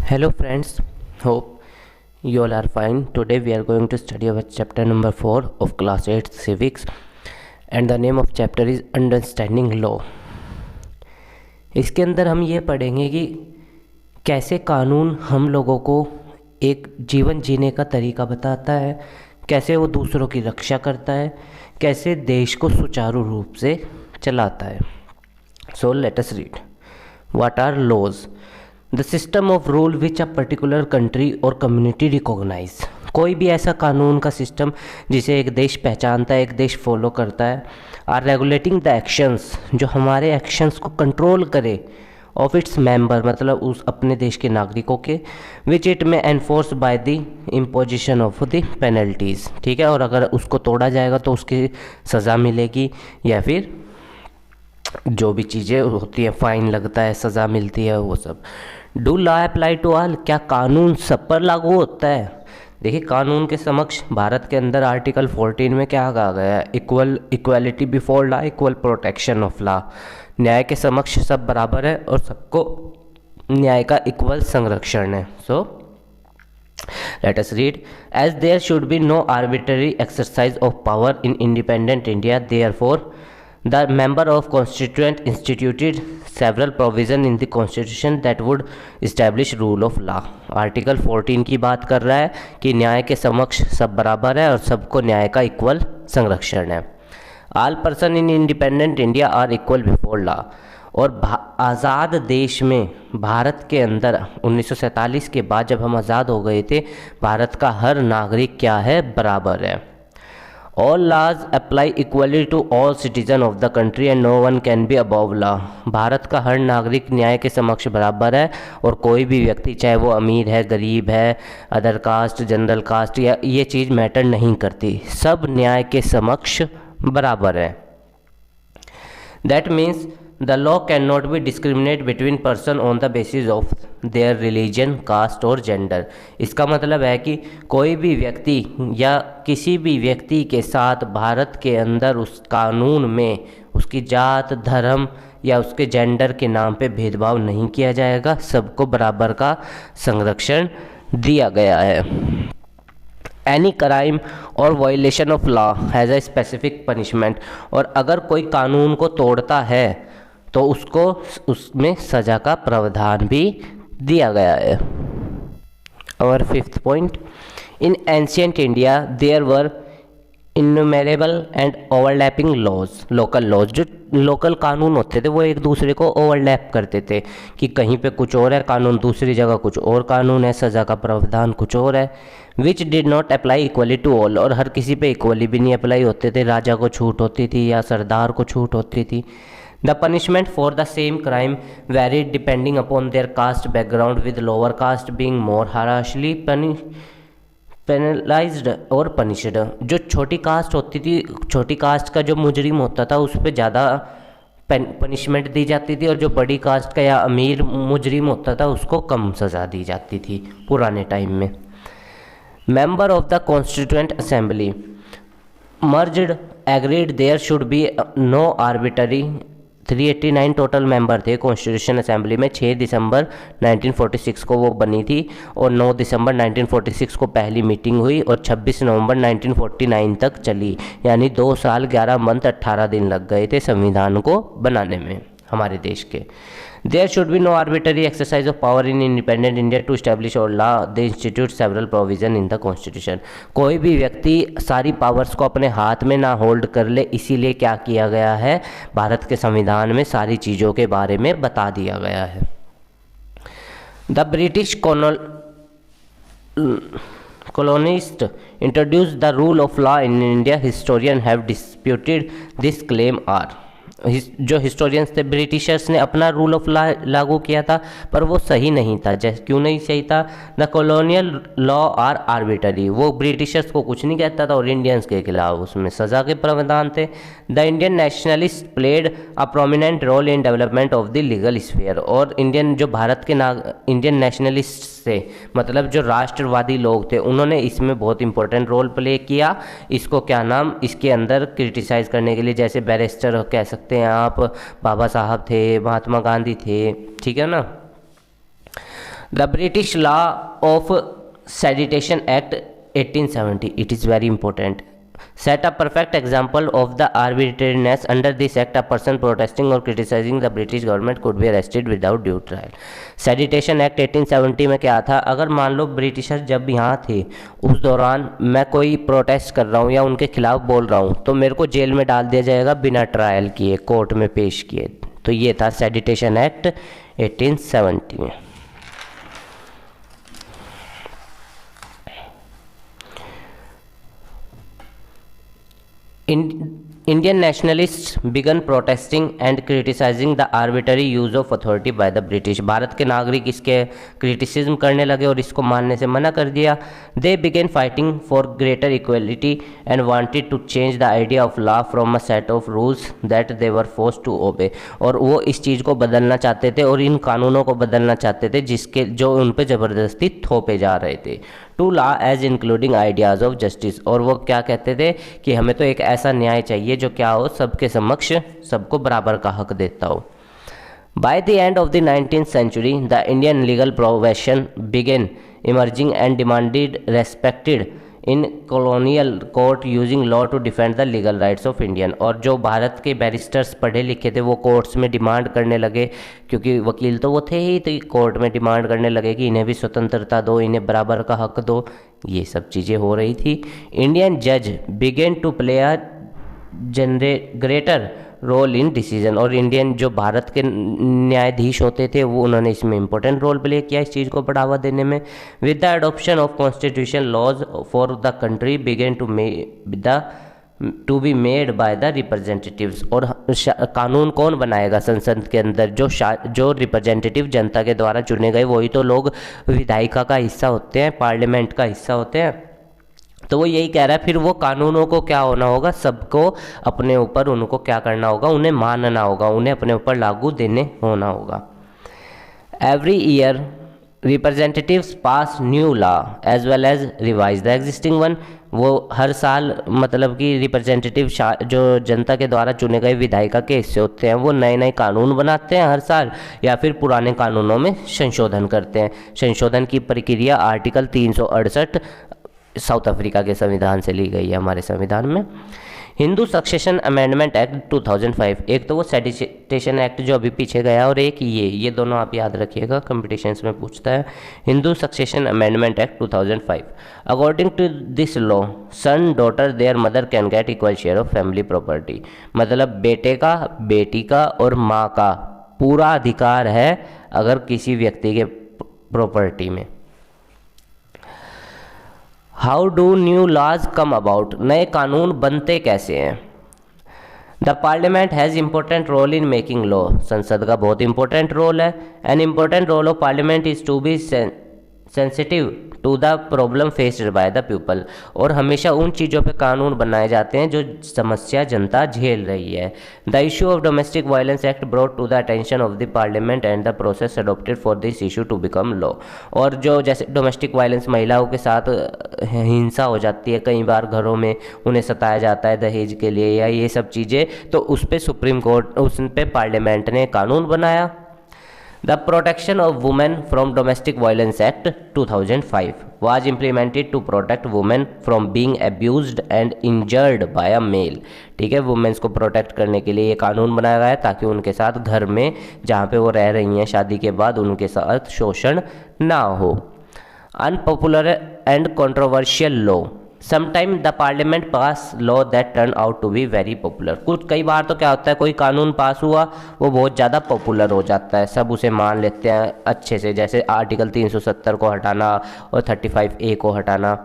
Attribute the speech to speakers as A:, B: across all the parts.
A: Hello friends, hope you all are fine. Today we are going to study our chapter number 4 of class 8 civics, and the name of chapter is understanding law. इसके अंदर हम ये पढ़ेंगे कि कैसे कानून हम लोगों को एक जीवन जीने का तरीका बताता है, कैसे वो दूसरों की रक्षा करता है, कैसे देश को सुचारू रूप से चलाता है. So let us read. What are laws? The system of rule which a particular country or community recognize. कोई भी ऐसा कानून का सिस्टम जिसे एक देश पहचानता है, एक देश फॉलो करता है. आर रेगुलेटिंग द एक्शंस, जो हमारे एक्शंस को कंट्रोल करे, ऑफ इट्स मेंबर, मतलब उस अपने देश के नागरिकों के, विच इट में enforce by the imposition of the penalties. ठीक है, और अगर उसको तोड़ा जाएगा तो उसकी सज़ा मिलेगी, या फिर जो भी चीज़ें होती हैं, फ़ाइन लगता है, सज़ा मिलती है, वो सब. Do law apply to all, क्या कानून सब पर लागू होता है? देखिए, कानून के समक्ष भारत के अंदर आर्टिकल 14 में क्या कहा गया है? Equality before law, equal protection of law. न्याय के समक्ष सब बराबर है और सबको न्याय का इक्वल संरक्षण है. सो let us read. As there should be no arbitrary exercise of power in independent India, therefore the member of constituent instituted several provision in the constitution that would establish rule of law. Article 14 की बात कर रहा है कि न्याय के समक्ष सब बराबर है और सबको न्याय का इक्वल संरक्षण है. All person in independent India are equal before law. और आज़ाद देश में, भारत के अंदर 1947 के बाद जब हम आज़ाद हो गए थे, भारत का हर नागरिक क्या है? बराबर है. All laws apply equally to all citizens of the country and no one can be above law. Bharat का हर नागरिक न्याय के समक्ष बराबर है और कोई भी व्यक्ति, चाहे वो अमीर है, गरीब है, अदर कास्ट, जनरल कास्ट, या ये चीज़ मैटर नहीं करती, सब न्याय के समक्ष बराबर है. That means the law cannot be discriminate between person on the basis of their religion, caste और gender. इसका मतलब है कि कोई भी व्यक्ति या किसी भी व्यक्ति के साथ भारत के अंदर उस कानून में उसकी जात, धर्म या उसके जेंडर के नाम पे भेदभाव नहीं किया जाएगा, सबको बराबर का संरक्षण दिया गया है. एनी क्राइम और violation of law has a specific punishment. और अगर कोई कानून को तोड़ता है तो उसको उसमें सज़ा का प्रावधान भी दिया गया है. और 5th point, in ancient India there were innumerable and overlapping laws. Local laws, जो लोकल कानून होते थे वो एक दूसरे को ओवरलैप करते थे कि कहीं पे कुछ और है कानून, दूसरी जगह कुछ और कानून है, सज़ा का प्रावधान कुछ और है. Which did not apply equally to all, और हर किसी पे इक्वली भी नहीं अप्लाई होते थे. राजा को छूट होती थी या सरदार को छूट होती थी. The punishment for the same crime varied depending upon their caste background, with lower caste being more harshly penalized और punished. जो छोटी कास्ट होती थी, छोटी कास्ट का जो मुजरिम होता था उस पर ज़्यादा पनिशमेंट दी जाती थी, और जो बड़ी कास्ट का या अमीर मुजरिम होता था उसको कम सज़ा दी जाती थी पुराने टाइम में. Member of the constituent assembly merged agreed there should be no arbitrary. 389 total member थे कॉन्स्टिट्यूशन असेंबली में. 6 दिसंबर 1946 को वो बनी थी और 9 दिसंबर 1946 को पहली मीटिंग हुई और 26 नवंबर 1949 तक चली. यानी 2 साल 11 मंथ 18 दिन लग गए थे संविधान को बनाने में हमारे देश के. There should be no arbitrary exercise of power in independent India to establish और law the institute several provision in the constitution. कोई भी व्यक्ति सारी पावर्स को अपने हाथ में ना होल्ड कर ले, इसीलिए क्या किया गया है, भारत के संविधान में सारी चीज़ों के बारे में बता दिया गया है. The British colonist introduced the rule of law in India. Historians have disputed this claim. जो हिस्टोरियंस थे, ब्रिटिशर्स ने अपना रूल ऑफ लॉ लागू किया था, पर वो सही नहीं था. जैसे क्यों नहीं सही था? The colonial law are arbitrary. वो ब्रिटिशर्स को कुछ नहीं कहता था और इंडियंस के खिलाफ उसमें सज़ा के प्रावधान थे. The Indian nationalist played a prominent role in development of the legal sphere. और इंडियन जो भारत के इंडियन नेशनलिस्ट से, मतलब जो राष्ट्रवादी लोग थे, उन्होंने इसमें बहुत इंपॉर्टेंट रोल प्ले किया. इसको क्या नाम, इसके अंदर क्रिटिसाइज करने के लिए, जैसे बैरिस्टर कह सकते हैं आप, बाबा साहब थे, महात्मा गांधी थे, ठीक है ना. The British law of sedition act 1870, it is very important, set a perfect example of the arbitrariness. Under this act, a person protesting or criticizing the British government could be arrested without due trial. Sedition act 1870 में क्या था, अगर मान लो britisher जब यहाँ थे उस दौरान मैं कोई प्रोटेस्ट कर रहा हूँ या उनके खिलाफ बोल रहा हूँ तो मेरे को जेल में डाल दिया जाएगा बिना ट्रायल किए, कोर्ट में पेश किए। तो ये था सेडिटेशन एक्ट 1870 में। Indian nationalists began protesting and criticizing the arbitrary use of authority by the British. Bharat के नागरिक इसके क्रिटिसिज्म करने लगे और इसको मानने से मना कर दिया। They began fighting for greater equality and wanted to change the idea of law from a set of rules that they were forced to obey. और वो इस चीज़ को बदलना चाहते थे और इन कानूनों को बदलना चाहते थे जिसके जो उन पे ज़बरदस्ती थोपे जा रहे थे। To law as including ideas of justice, और वो क्या कहते थे कि हमें तो एक ऐसा न्याय चाहिए जो क्या हो, सबके समक्ष सबको बराबर का हक देता हो। By the end of the 19th century, the Indian legal profession began emerging and demanded respected in colonial court using law to defend the legal rights of Indian. और जो भारत के बैरिस्टर्स पढ़े लिखे थे वो कोर्ट्स में डिमांड करने लगे, क्योंकि वकील तो वो थे ही, तो कोर्ट में डिमांड करने लगे कि इन्हें भी स्वतंत्रता दो, इन्हें बराबर का हक दो। ये सब चीज़ें हो रही थी। इंडियन जज began to play a greater role in decision, और इंडियन जो भारत के न्यायाधीश होते थे वो उन्होंने इसमें इंपॉर्टेंट रोल प्ले किया इस चीज़ को बढ़ावा देने में। With the adoption of constitution laws for the country began to be made by the representatives, और कानून कौन बनाएगा संसद के अंदर, जो रिप्रेजेंटेटिव जनता के द्वारा चुने गए वही तो लोग विधायिका का हिस्सा होते हैं, पार्लियामेंट का हिस्सा होते हैं। तो वो यही कह रहा है फिर वो कानूनों को क्या होना होगा, सबको अपने ऊपर उनको क्या करना होगा, उन्हें मानना होगा, उन्हें अपने ऊपर लागू देने होना होगा। Every year representatives pass new law as well as revise the existing one. वो हर साल मतलब कि रिप्रेजेंटेटिव जो जनता के द्वारा चुने गए विधायिका के हिस्से होते हैं वो नए नए कानून बनाते हैं हर साल, या फिर पुराने कानूनों में संशोधन करते हैं। संशोधन की प्रक्रिया आर्टिकल 368 साउथ अफ्रीका के संविधान से ली गई है हमारे संविधान में। हिंदू सक्सेशन अमेंडमेंट एक्ट 2005, एक तो वो सेडिटेशन एक्ट जो अभी पीछे गया और एक ये दोनों आप याद रखिएगा, कॉम्पिटिशन्स में पूछता है। Hindu succession amendment act 2005, according to this law son daughter their mother can get equal share of family property. मतलब बेटे का, बेटी का और माँ का पूरा अधिकार है अगर किसी व्यक्ति के प्रॉपर्टी में। How do new laws come about, नए कानून बनते कैसे हैं। The parliament has important role in making law, संसद का बहुत इंपॉर्टेंट रोल है। An important role of parliament is to be sensitive to the problem faced by the people, और हमेशा उन चीज़ों पे कानून बनाए जाते हैं जो समस्या जनता झेल रही है। The issue of domestic violence act brought to the attention of the parliament and the process adopted for this issue to become law. और जो जैसे डोमेस्टिक वायलेंस, महिलाओं के साथ हिंसा हो जाती है कई बार घरों में, उन्हें सताया जाता है दहेज के लिए या ये सब चीज़ें, तो उस पर सुप्रीम कोर्ट, उस पर पार्लियामेंट ने कानून बनाया। The Protection of Women from Domestic Violence Act 2005 was implemented to protect women from being abused and injured by a male। ठीक है, वुमेन्स को प्रोटेक्ट करने के लिए ये कानून बनाया गया है ताकि उनके साथ घर में जहाँ पे वो रह रही हैं शादी के बाद उनके साथ शोषण ना हो। Unpopular and controversial law, sometime the parliament pass law that turn out to be very popular. कुछ कई बार तो क्या होता है, कोई कानून पास हुआ वो बहुत ज़्यादा पॉपुलर हो जाता है, सब उसे मान लेते हैं अच्छे से, जैसे आर्टिकल 370 को हटाना और 35A को हटाना।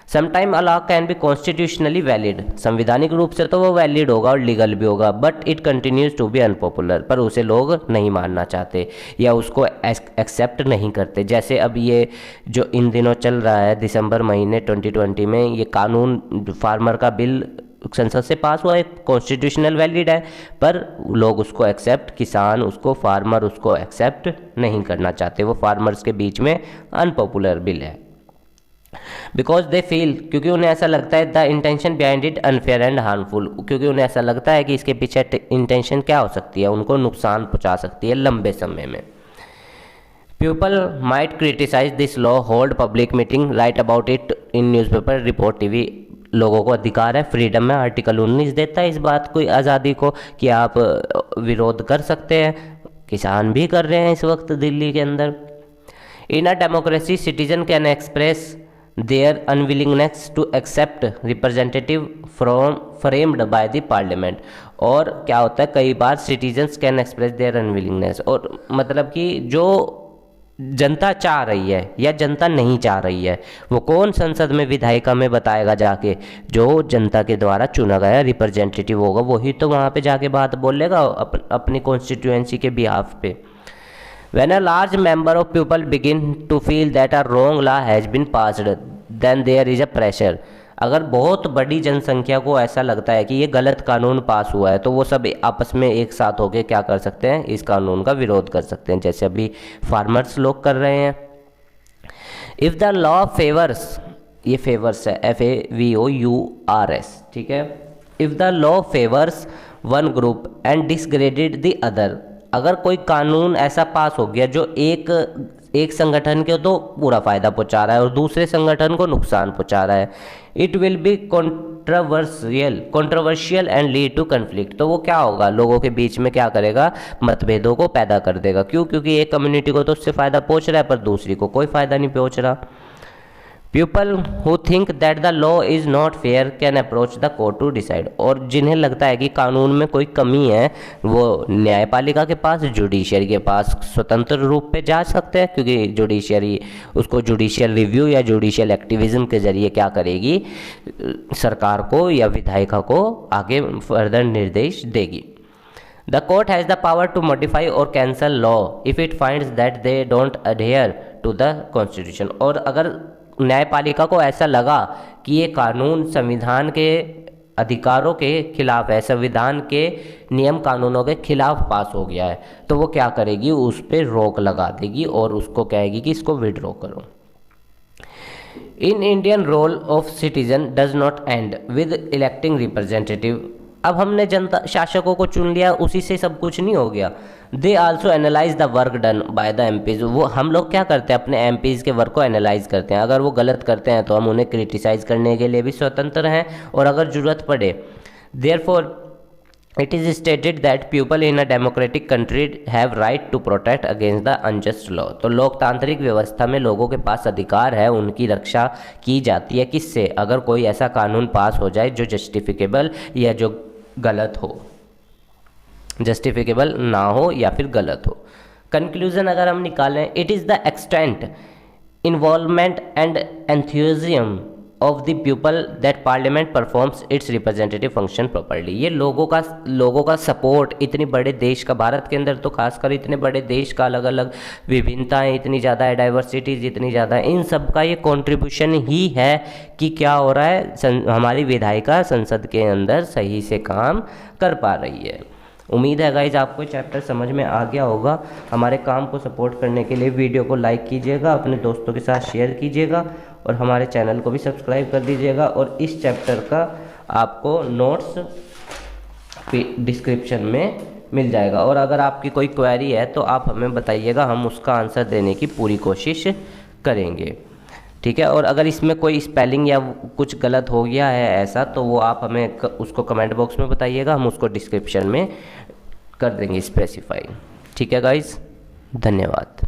A: Sometime a law can be constitutionally valid, संविधानिक रूप से तो वो वैलिड होगा और लीगल भी होगा, but it continues to be unpopular, पर उसे लोग नहीं मानना चाहते या उसको एक्सेप्ट नहीं करते। जैसे अब ये जो इन दिनों चल रहा है दिसंबर महीने 2020 में, ये कानून फार्मर का बिल संसद से पास हुआ है, कॉन्स्टिट्यूशनल वैलिड है, पर लोग उसको एक्सेप्ट, किसान उसको, फार्मर उसको एक्सेप्ट नहीं करना चाहते, वो फार्मर्स के बीच में अनपॉपुलर बिल है। बिकॉज दे फील, क्योंकि उन्हें ऐसा लगता है the intention behind it unfair and harmful, क्योंकि उन्हें ऐसा लगता है कि इसके पीछे इंटेंशन क्या हो सकती है, उनको नुकसान पहुंचा सकती है लंबे समय में। People might criticise this law, hold public meeting, write about it in newspaper, report TV. लोगों को अधिकार है, फ्रीडम में आर्टिकल 19 देता है इस बात को, आज़ादी को, कि आप विरोध कर सकते हैं। किसान भी कर रहे हैं इस वक्त दिल्ली के अंदर। In a democracy citizen can express their unwillingness to accept representative from framed by the parliament. और क्या होता है, कई बार citizens can express their unwillingness, और मतलब कि जो जनता चाह रही है या जनता नहीं चाह रही है, वो कौन संसद में विधायिका में बताएगा जाके, जो जनता के द्वारा चुना गया रिप्रेजेंटेटिव होगा वही तो वहाँ पे जाके बात बोलेगा अपनी कॉन्स्टिट्यूएंसी के बिहाफ पे। When a large member of people begin to feel that a wrong law has been passed, then there is a pressure. अगर बहुत बड़ी जनसंख्या को ऐसा लगता है कि ये गलत कानून पास हुआ है, तो वो सब आपस में एक साथ होकर क्या कर सकते हैं, इस कानून का विरोध कर सकते हैं, जैसे अभी फार्मर्स लोग कर रहे हैं। इफ़ द लॉ फेवर्स, ये फेवर्स है, FAVOURS, ठीक है। If the law favours one group and disgraded the other, अगर कोई कानून ऐसा पास हो गया जो एक संगठन को तो पूरा फ़ायदा पहुंचा रहा है और दूसरे संगठन को नुकसान पहुंचा रहा है, it will be controversial and lead to conflict, तो वो क्या होगा, लोगों के बीच में क्या करेगा, मतभेदों को पैदा कर देगा। क्यों? क्योंकि एक कम्युनिटी को तो उससे फ़ायदा पहुंच रहा है पर दूसरी को कोई फ़ायदा नहीं पहुंच रहा। People who think that the law is not fair can approach the court to decide, और जिन्हें लगता है कि कानून में कोई कमी है वो न्यायपालिका के पास, जुडिशरी के पास स्वतंत्र रूप पे जा सकते हैं, क्योंकि जुडिशरी उसको जुडिशियल रिव्यू या जुडिशियल एक्टिविज्म के ज़रिए क्या करेगी, सरकार को या विधायिका को आगे फर्दर निर्देश देगी। The court has the power to modify or cancel law if it finds that they don't adhere to the constitution, और अगर न्यायपालिका को ऐसा लगा कि ये कानून संविधान के अधिकारों के खिलाफ है, संविधान के नियम कानूनों के खिलाफ पास हो गया है, तो वो क्या करेगी, उस पर रोक लगा देगी और उसको कहेगी कि इसको विड्रॉ करो। In Indian role of citizen does not end with electing representative. अब हमने जनता शासकों को चुन लिया, उसी से सब कुछ नहीं हो गया। They also analyse the work done by the MPs, वो हम लोग क्या करते हैं, अपने MPs के वर्क को एनालाइज करते हैं। अगर वो गलत करते हैं तो हम उन्हें क्रिटिसाइज करने के लिए भी स्वतंत्र हैं, और अगर ज़रूरत पड़े, therefore it is stated that people in a democratic country have right to protect against the unjust law. तो लोकतांत्रिक व्यवस्था में लोगों के पास अधिकार है, उनकी रक्षा की जाती है। किससे? अगर कोई ऐसा कानून पास हो जाए जो जस्टिफिकेबल या जो गलत हो, जस्टिफिकेबल ना हो या फिर गलत हो। कंक्लूजन अगर हम निकालें, it is the extent involvement and enthusiasm of the people that parliament performs it's representative function properly. ये लोगों का सपोर्ट, इतनी बड़े देश का, भारत के अंदर तो खासकर इतने बड़े देश का अलग अलग विभिन्नताएं इतनी ज़्यादा है, डाइवर्सिटीज़ इतनी ज़्यादा है, इन सब का ये कंट्रीब्यूशन ही है कि क्या हो रहा है, हमारी विधायिका संसद के अंदर सही से काम कर पा रही है। उम्मीद है गाइज आपको चैप्टर समझ में आ गया होगा। हमारे काम को सपोर्ट करने के लिए वीडियो को लाइक कीजिएगा, अपने दोस्तों के साथ शेयर कीजिएगा और हमारे चैनल को भी सब्सक्राइब कर दीजिएगा। और इस चैप्टर का आपको नोट्स डिस्क्रिप्शन में मिल जाएगा, और अगर आपकी कोई क्वेरी है तो आप हमें बताइएगा, हम उसका आंसर देने की पूरी कोशिश करेंगे, ठीक है। और अगर इसमें कोई स्पेलिंग या कुछ गलत हो गया है ऐसा, तो वो आप हमें उसको कमेंट बॉक्स में बताइएगा, हम उसको डिस्क्रिप्शन में कर देंगे स्पेसिफाई, ठीक है गाइज। धन्यवाद।